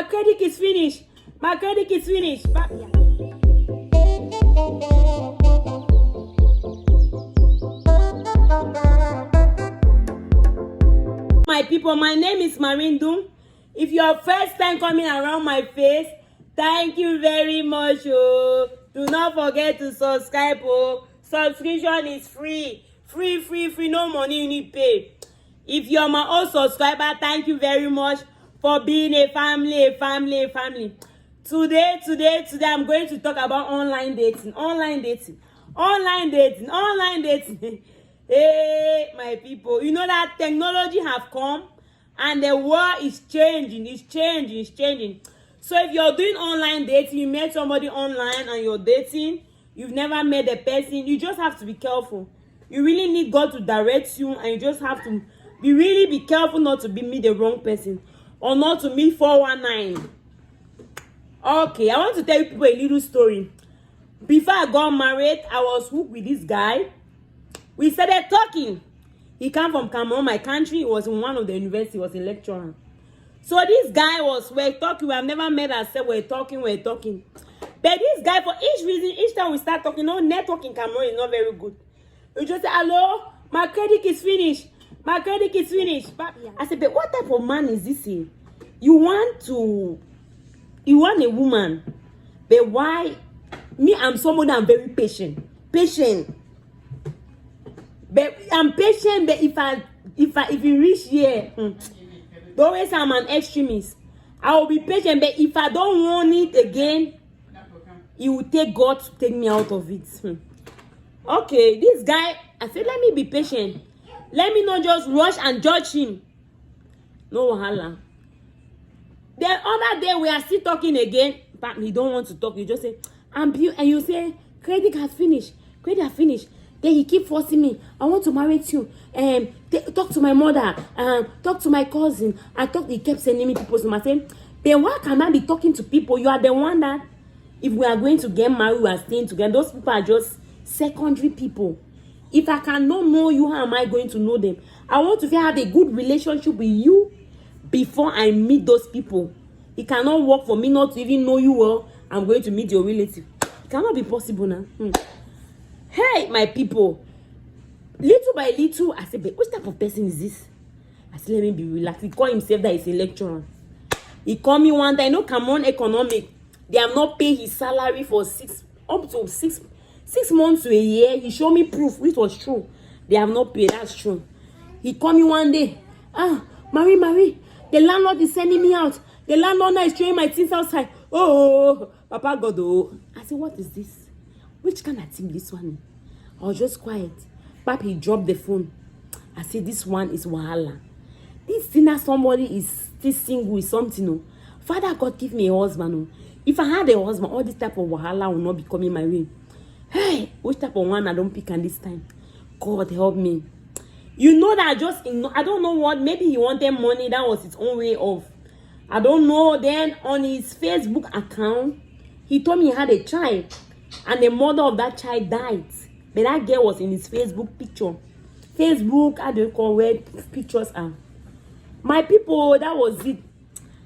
My credit is finished. My credit is finished. My people, my name is Marindum. If you're first time coming around my face, thank you very much. Oh. Do not forget to subscribe. Oh. Subscription is free. Free. No money you need pay. If you're my old subscriber, thank you very much for being a family. Today, I'm going to talk about online dating. Hey, my people, you know that technology have come and the world is changing. It's changing. So if you're doing online dating, you met somebody online and you're dating, you've never met the person, you just have to be careful. You really need God to direct you, and you just have to be careful not to meet the wrong person or not to meet 419. Okay, I want to tell you people a little story. Before I got married, I was hooked with this guy. We started talking. He came from Cameroon, my country. He was in one of the university. He was a lecturer. So this guy we're talking. We have never met ourselves. We're talking. But this guy, for each reason, each time we start talking, network in Cameroon is not very good. We just say, hello, my credit is finished. But I said, but what type of man is this here? You want a woman. But why? Me, I'm someone that I'm very patient. But I'm patient, but if you reach here, don't always I'm an extremist. I will be patient, but if I don't want it again, it will take God to take me out of it. Okay, this guy, I said, let me be patient. Let me not just rush and judge him. No wahala. The other day, we are still talking again, but he don't want to talk. You just say, I'm beautiful, and you say, credit has finished. Then he keep forcing me. I want to marry you. Talk to my mother. Talk to my cousin. He kept sending me people's name. I say, then why can I be talking to people? You are the one that, if we are going to get married, we are staying together. Those people are just secondary people. If I cannot know you, how am I going to know them? I want to have a good relationship with you before I meet those people. It cannot work for me not to even know you well. I'm going to meet your relative. It cannot be possible now. Hey, my people. Little by little, I said, but which type of person is this? I said, let me be relaxed. He called himself that he's a lecturer. He called me one time. Cameroon economic. They have not paid his salary for up to six months to a year. He showed me proof, which was true. They have not paid. That's true. He called me one day. Marie, the landlord is sending me out. The landlord now is throwing my things outside. Oh, Papa God. Oh. I said, what is this? Which kind of thing this one? I was just quiet. Papa, he dropped the phone. I said, this one is wahala. This thing that somebody is still single with something. No. Father God, give me a husband. No. If I had a husband, all this type of wahala will not be coming my way. Hey, which type of one I don't pick on this time? God help me. You know that I don't know what, maybe he wanted money. That was his own way of, I don't know. Then on his Facebook account, he told me he had a child. And the mother of that child died. But that girl was in his Facebook picture. Facebook, how do you call where pictures are? My people, that was it.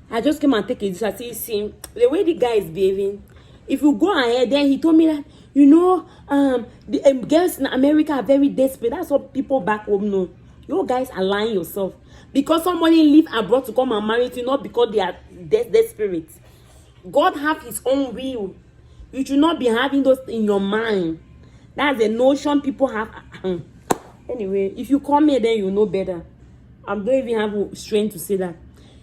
I just came and take it. I see, the way the guy is behaving. If you go ahead, then he told me that, the girls in America are very desperate. That's what people back home know. You guys are lying yourself. Because somebody leave abroad to come and marry you, not because they are desperate. God have his own will. You should not be having those in your mind. That's the notion people have. Anyway, if you come here, then you know better. I don't even have strength to say that.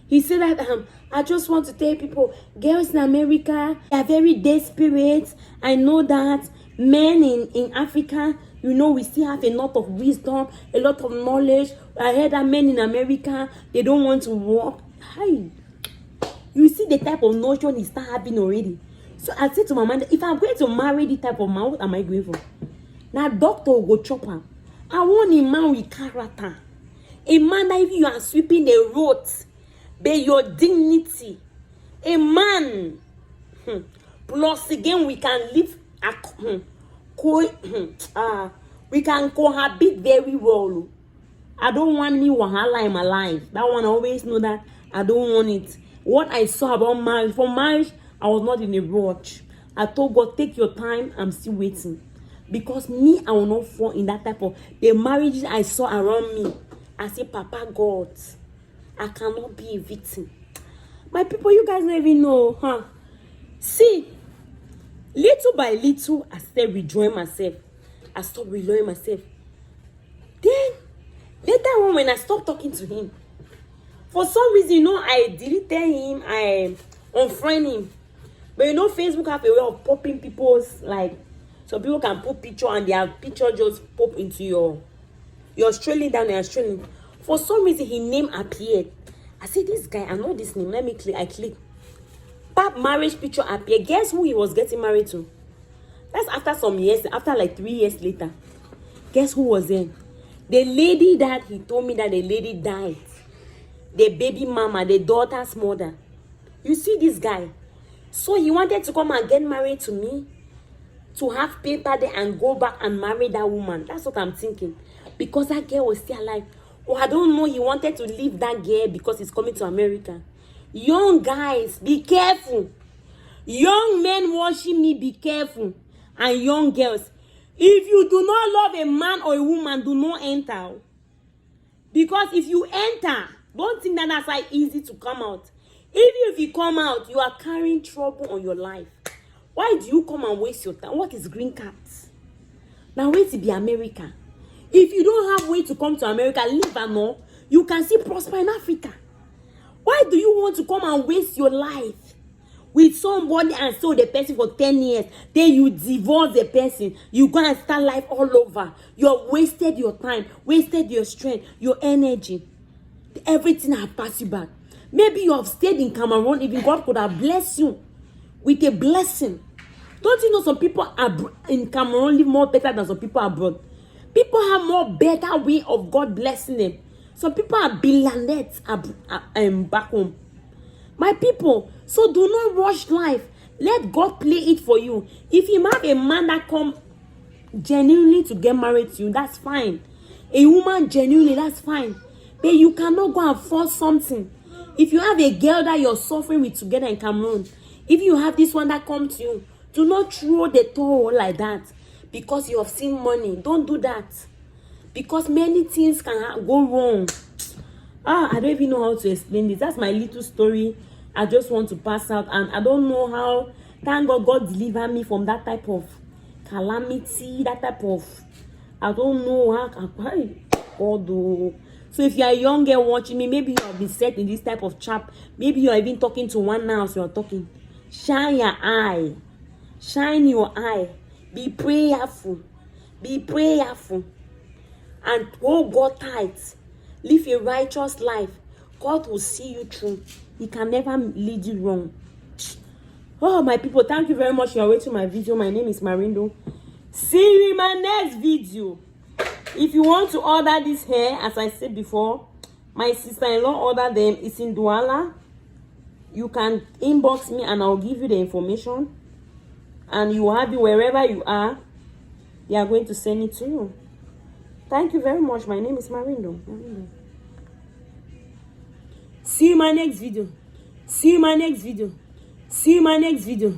He said that, I just want to tell people, girls in America are very desperate. I know that men in Africa, we still have a lot of wisdom, a lot of knowledge. I heard that men in America, they don't want to work. Hi. You see the type of notion he start having already. So I said to my man, if I'm going to marry the type of man, what am I going for? Now, doctor will go chop him. I want a man with character. A man that if you are sweeping the roads, but your dignity. A man. Plus, again, we can live. We can cohabit very well. I don't want me wahala in my life. That one, I always know that I don't want it. what I saw about marriage. For marriage, I was not in a rush. I told God, take your time. I'm still waiting. Because me, I will not fall in that type of the marriages I saw around me. I say, Papa God, I cannot be a victim. My people, you guys don't even know, huh? See, little by little, I started withdrawing myself. I stopped withdrawing myself. Then, later on, when I stopped talking to him, for some reason, you know, I deleted him, I unfriended him. But you know, Facebook have a way of popping people's, like, some people can put picture and their picture just pop into you're strolling down and strolling. For some reason, his name appeared. I said, this guy, I know this name. Let me click. I click. Pap marriage picture appeared. Guess who he was getting married to? That's after some years, after like 3 years later. Guess who was in? The lady that he told me that the lady died. The baby mama, the daughter's mother. You see this guy? So he wanted to come and get married to me, to have paper there and go back and marry that woman. That's what I'm thinking. Because that girl was still alive. Oh, I don't know. He wanted to leave that girl because he's coming to America. Young guys, be careful. Young men watching me, be careful. And young girls, if you do not love a man or a woman, do not enter. Because if you enter, don't think that that's like easy to come out. Even if you come out, you are carrying trouble on your life. Why do you come and waste your time? What is green cards? Now wait to be America. If you don't have way to come to America, leave and all. You can still prosper in Africa. Why do you want to come and waste your life with somebody and stay with the person for 10 years? Then you divorce the person. You go and start life all over. You wasted your time, wasted your strength, your energy. Everything has passed you back. Maybe you have stayed in Cameroon. Even God could have blessed you with a blessing. Don't you know some people in Cameroon live more better than some people abroad? People have more better way of God blessing them. Some people are billionaires back home. My people, so do not rush life. Let God play it for you. If you have a man that come genuinely to get married to you, that's fine. A woman genuinely, that's fine. But you cannot go and force something. If you have a girl that you're suffering with together in Cameroon, if you have this one that comes to you, do not throw the towel like that because you have seen money. Don't do that. Because many things can go wrong. I don't even know how to explain this. That's my little story. I just want to pass out. And I don't know how. Thank God God delivered me from that type of calamity. That type of... I don't know how... God, so if you are a young girl watching me, maybe you have been set in this type of trap. Maybe you are even talking to one now, so you are talking. Shine your eye. Shine your eye. Be prayerful. Be prayerful. And hold God tight. Live a righteous life. God will see you through. He can never lead you wrong. Oh, my people, thank you very much. You are watching my video. My name is Marindo. See you in my next video. If you want to order this hair, as I said before, my sister-in-law ordered them. It's in Douala. You can inbox me and I'll give you the information. And you will have it wherever you are. They are going to send it to you. Thank you very much. My name is Marindo. See you in my next video. See you in my next video. See you in my next video.